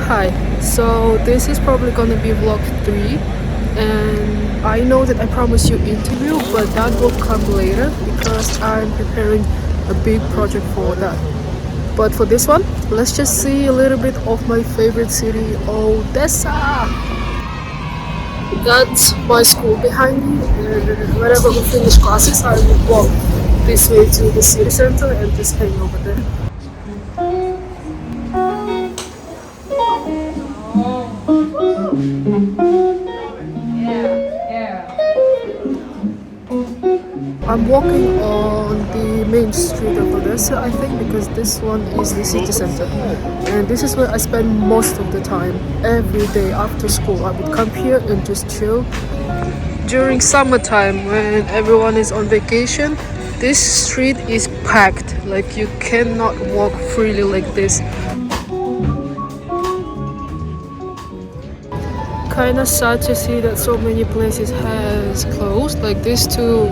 Hi, so this is probably gonna be vlog 3, and I know that I promised you interview, but that will come later because I'm preparing a big project for that. But for this one, let's just see a little bit of my favorite city, Odessa. That's my school behind me, and whenever we finish classes, I will walk this way to the city center and just hang over there. I'm walking on the main street of Odessa, I think, because this one is the city center. And this is where I spend most of the time. Every day after school, I would come here and just chill. During summertime, when everyone is on vacation, this street is packed. Like, you cannot walk freely like this. Kinda sad to see that so many places has closed. Like, these two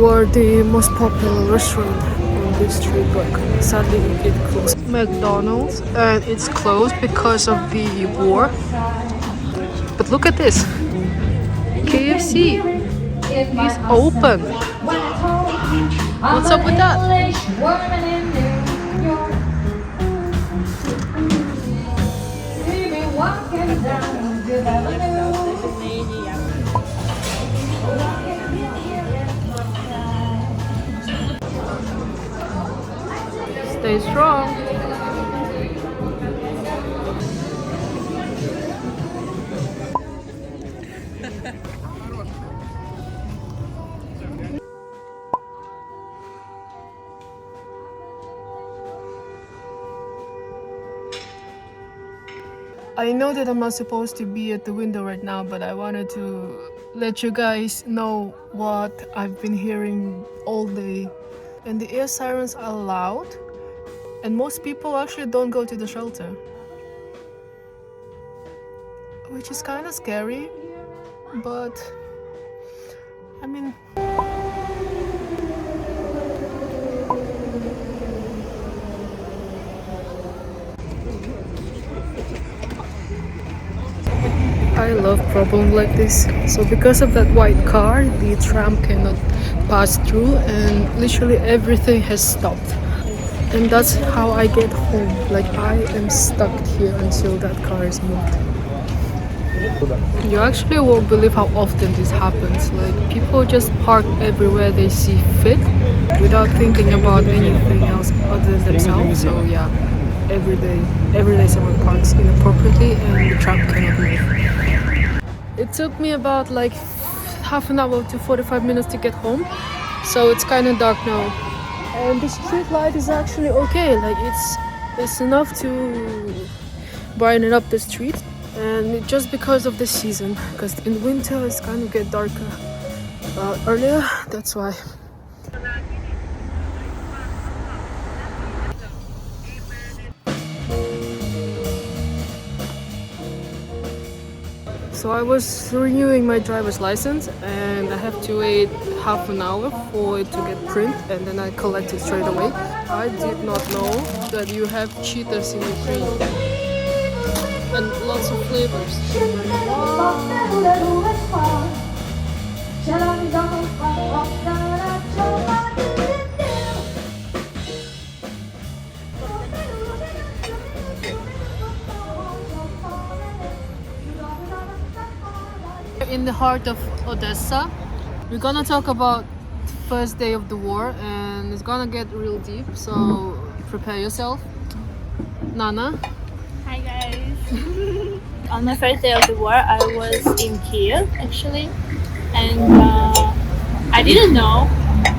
were the most popular restaurant on this street, but sadly it closed. McDonald's, and it's closed because of the war. But look at this, KFC is open. What's up with that? Stay strong. I know that I'm not supposed to be at the window right now, but I wanted to let you guys know what I've been hearing all day. And the air sirens are loud, and most people actually don't go to the shelter, which is kind of scary, but I mean, I love problems like this. So because of that white car, the tram cannot pass through, and literally everything has stopped. And that's how I get home. Like, I am stuck here until that car is moved. You actually won't believe how often this happens. Like, people just park everywhere they see fit without thinking about anything else other than themselves. So yeah, every day someone parks inappropriately and the tram cannot move. It took me about like half an hour to 45 minutes to get home, so it's kind of dark now. And the street light is actually okay. Like, it's enough to brighten up the street, and just because of the season, because in winter it's kind of get darker earlier. That's why. So I was renewing my driver's license, and I have to wait half an hour for it to get print, and then I collect it straight away. I did not know that you have cheetahs in Ukraine, and lots of flavors. In the heart of Odessa, we're gonna talk about the first day of the war, and it's gonna get real deep, so prepare yourself. Nana? Hi guys! On my first day of the war, I was in Kiev actually, and I didn't know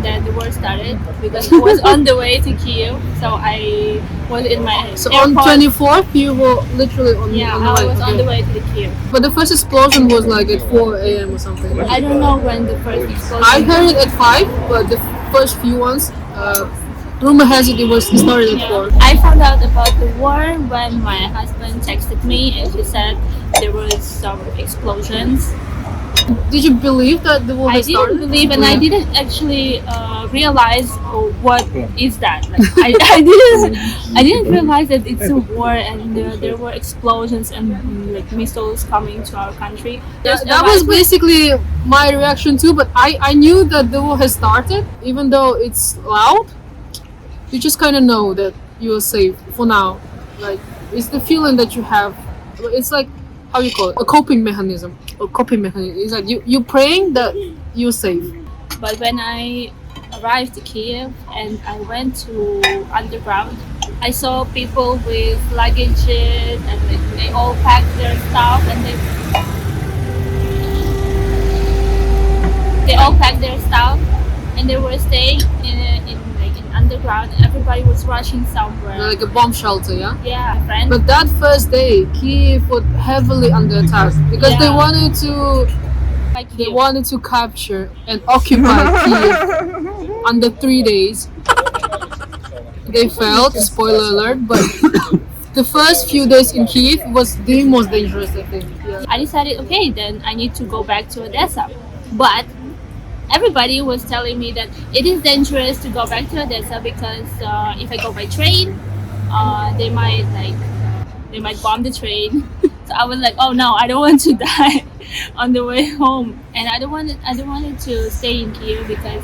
that the war started because I was on the way to Kiev, so I was in my So airport. on 24th, you were literally on the way. I was on the way to the Kiev. But the first explosion was like at 4 a.m. or something. I don't know when the first explosion. I heard it at 5, but the first few ones, rumor has it started at 4. I found out about the war when my husband texted me and he said there was some explosions Did you believe that the war I has started? didn't believe, and I didn't actually realize what is that. Like, I didn't realize that it's a war, and there were explosions and like missiles coming to our country. That was basically my reaction too. But I knew that the war has started, even though it's loud. You just kind of know that you are safe for now. Like it's the feeling that you have. It's like how you call it, a coping mechanism. A coping mechanism. It's like you praying that you're safe. But when I arrived to Kiev and I went to underground, I saw people with luggages and they all packed their stuff and they all packed their stuff and they were staying in underground. Everybody was rushing somewhere. Like a bomb shelter, yeah. Yeah, friend. But that first day, Kiev was heavily under attack because they wanted to capture and occupy Kiev under 3 days. They failed, spoiler alert, but the first few days in Kiev was the most dangerous, I think. Yeah. I decided, okay, then I need to go back to Odessa. But everybody was telling me that it is dangerous to go back to Odessa because if I go by train, they might bomb the train. So I was like, oh no, I don't want to die on the way home, and I don't wanted to stay in Kiev because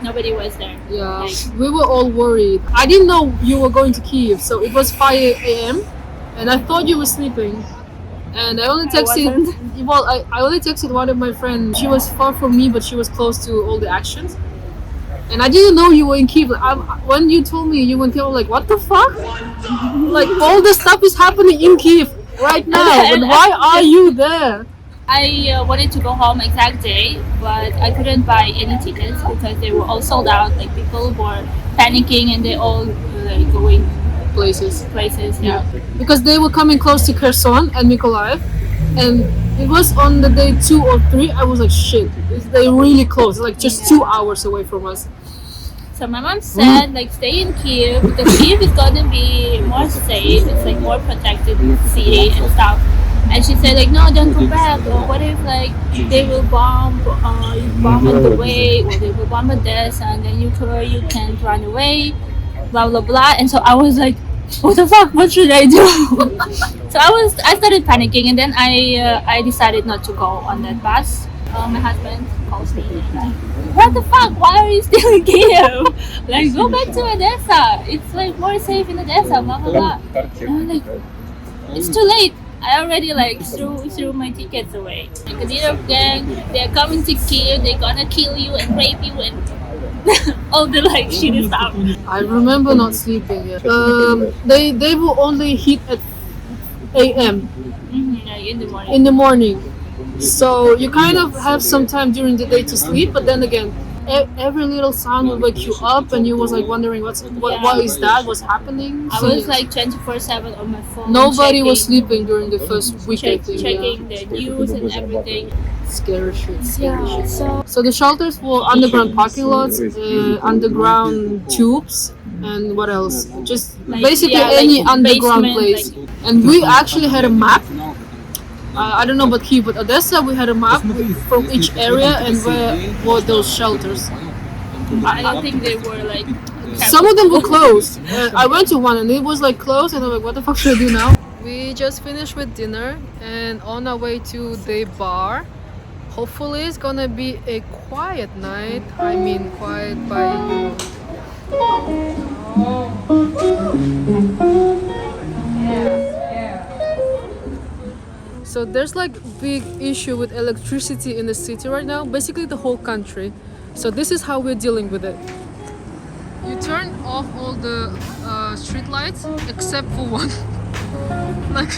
nobody was there. Yeah, Like, we were all worried. I didn't know you were going to Kiev, so it was 5 a.m. and I thought you were sleeping. And I only texted. I only texted one of my friends. She was far from me, but she was close to all the actions. And I didn't know you were in Kiev. When you told me you were in Kiev, I was like, what the fuck? Like all the stuff is happening in Kiev right now. But why are you there? I wanted to go home exact day, but I couldn't buy any tickets because they were all sold out. Like people were panicking and they all like going Places. Yeah. Because they were coming close to Kherson and Mykolaiv, and it was on the day 2 or 3. I was like, shit, they're really close, like just 2 hours away from us. So my mom said, like, stay in Kiev because Kiev is gonna be more safe. It's like more protected city and stuff. And she said, like, no, don't go back. Or what if like they will bomb on the way, or they will bomb Odessa, and then you can't run away. Blah blah blah. And so I was like, what the fuck? What should I do? So I started panicking, and then I decided not to go on that bus. My husband calls me like, what the fuck? Why are you still in Kiev? Like, go back to Odessa. It's like more safe in Odessa. Blah blah blah. And I'm like, it's too late. I already like threw my tickets away. Like the Kadyrov gang, they're coming to Kiev. They're gonna kill you and rape you and all the like shitty stuff. I remember not sleeping yet. They will only hit at a.m. Like in the morning. So you kind of have some time during the day to sleep, but then again, every little sound will wake you up, and you was like wondering what is that? What's happening? I was like 24/7 on my phone. Nobody was sleeping during the first week. Checking the news and everything. Scary shit. So the shelters were underground parking lots, underground tubes, and what else? Just Like, basically any underground place. And we actually had a map. I don't know about Kiev, but Odessa, we had a map from each area and where were those shelters. I don't think they were like. Some of them were closed. I went to one and it was like closed, and I'm like, what the fuck should I do now? We just finished with dinner and on our way to the bar. Hopefully it's gonna be a quiet night. I mean quiet by So there's like big issue with electricity in the city right now, basically the whole country. So this is how we're dealing with it. You turn off all the street lights except for one. Like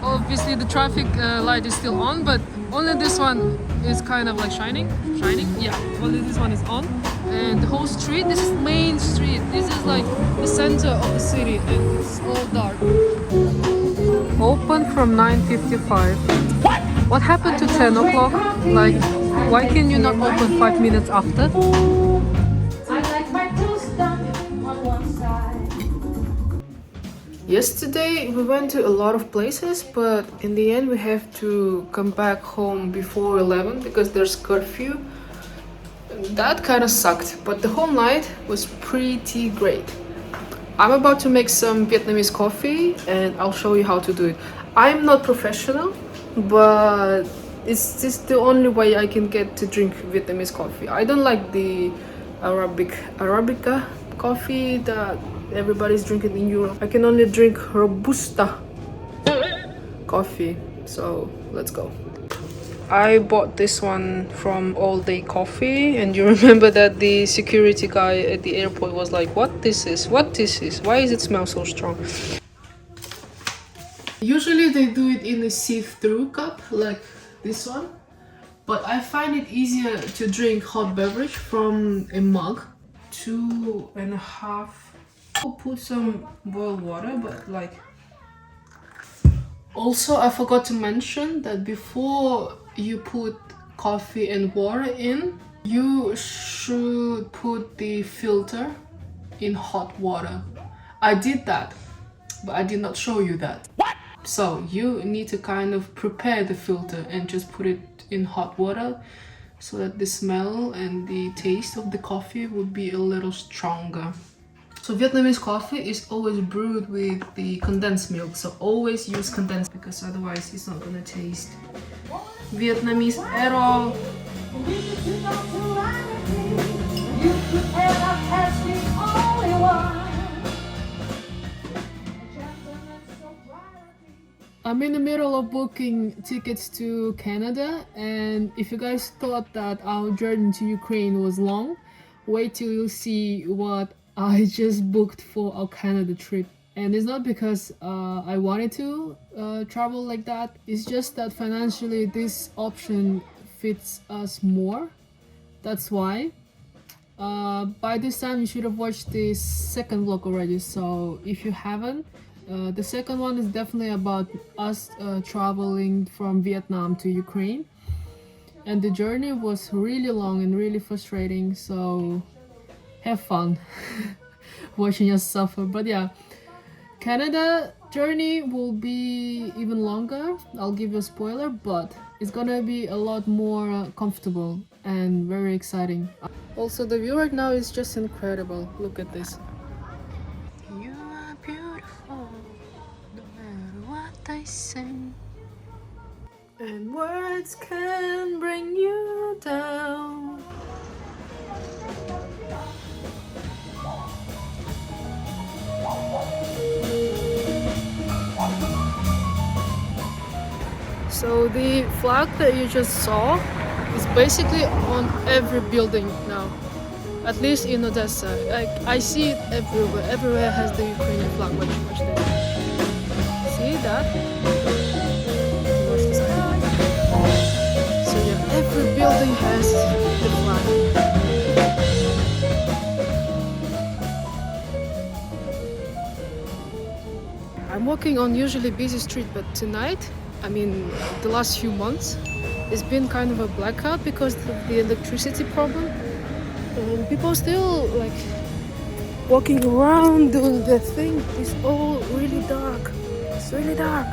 obviously the traffic light is still on, but only this one is kind of like shining. Yeah, only this one is on. And the whole street, this is main street. This is like the center of the city, and it's all dark. Open from 9:55. What happened to 10 o'clock? Like, why can you not open 5 minutes after? I like my toast done on one side. Yesterday we went to a lot of places, but in the end we have to come back home before 11 because there's curfew. That kind of sucked, but the whole night was pretty great. I'm about to make some Vietnamese coffee and I'll show you how to do it. I'm not professional, but it's just the only way I can get to drink Vietnamese coffee. I don't like the Arabica coffee that everybody's drinking in Europe. I can only drink Robusta coffee. So let's go. I bought this one from All Day Coffee, and you remember that the security guy at the airport was like, what this is? What this is? Why does it smell so strong? Usually they do it in a see-through cup like this one, but I find it easier to drink hot beverage from a mug. 2.5. I'll put some boiled water, but like, also I forgot to mention that before you put coffee and water in, you should put the filter in hot water. I did that, but I did not show you that. What? So you need to kind of prepare the filter and just put it in hot water so that the smell and the taste of the coffee would be a little stronger. So Vietnamese coffee is always brewed with the condensed milk, so always use condensed because otherwise it's not gonna taste Vietnamese at all. I'm in the middle of booking tickets to Canada, and if you guys thought that our journey to Ukraine was long, wait till you see what I just booked for our Canada trip. And it's not because I wanted to travel like that. It's just that financially this option fits us more. That's why. By this time you should have watched the second vlog already. So if you haven't, the second one is definitely about us traveling from Vietnam to Ukraine. And the journey was really long and really frustrating. So have fun watching us suffer. But yeah. Canada journey will be even longer. I'll give you a spoiler, but it's gonna be a lot more comfortable and very exciting. Also, the view right now is just incredible. Look at this. You are beautiful, no matter what they say. And words can bring you down. So the flag that you just saw is basically on every building now, at least in Odessa. I see it everywhere. Everywhere has the Ukrainian flag. Watch this. See that? Watch this. So yeah, every building has the flag. I'm walking on usually busy street, but tonight, I mean the last few months, it's been kind of a blackout because of the electricity problem. And people still like walking around doing their thing. It's all really dark. It's really dark.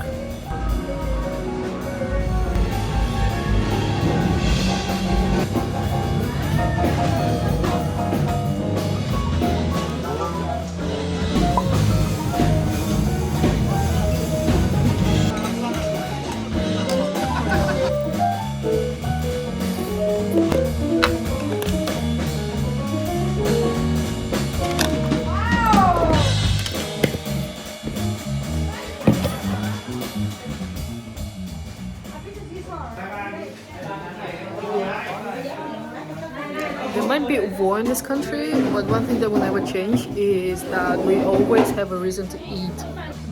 There might be war in this country, but one thing that will never change is that we always have a reason to eat.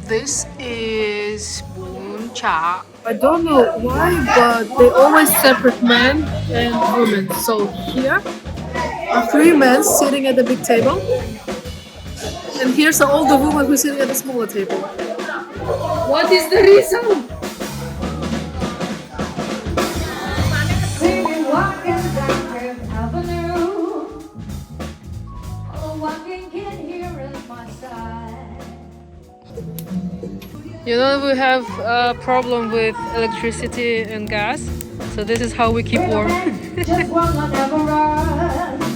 This is bún chả. I don't know why, but they always separate men and women. So here are 3 men sitting at the big table, and here's all the women who are sitting at the smaller table. What is the reason? You know, we have a problem with electricity and gas, so this is how we keep warm. Just wanna never run.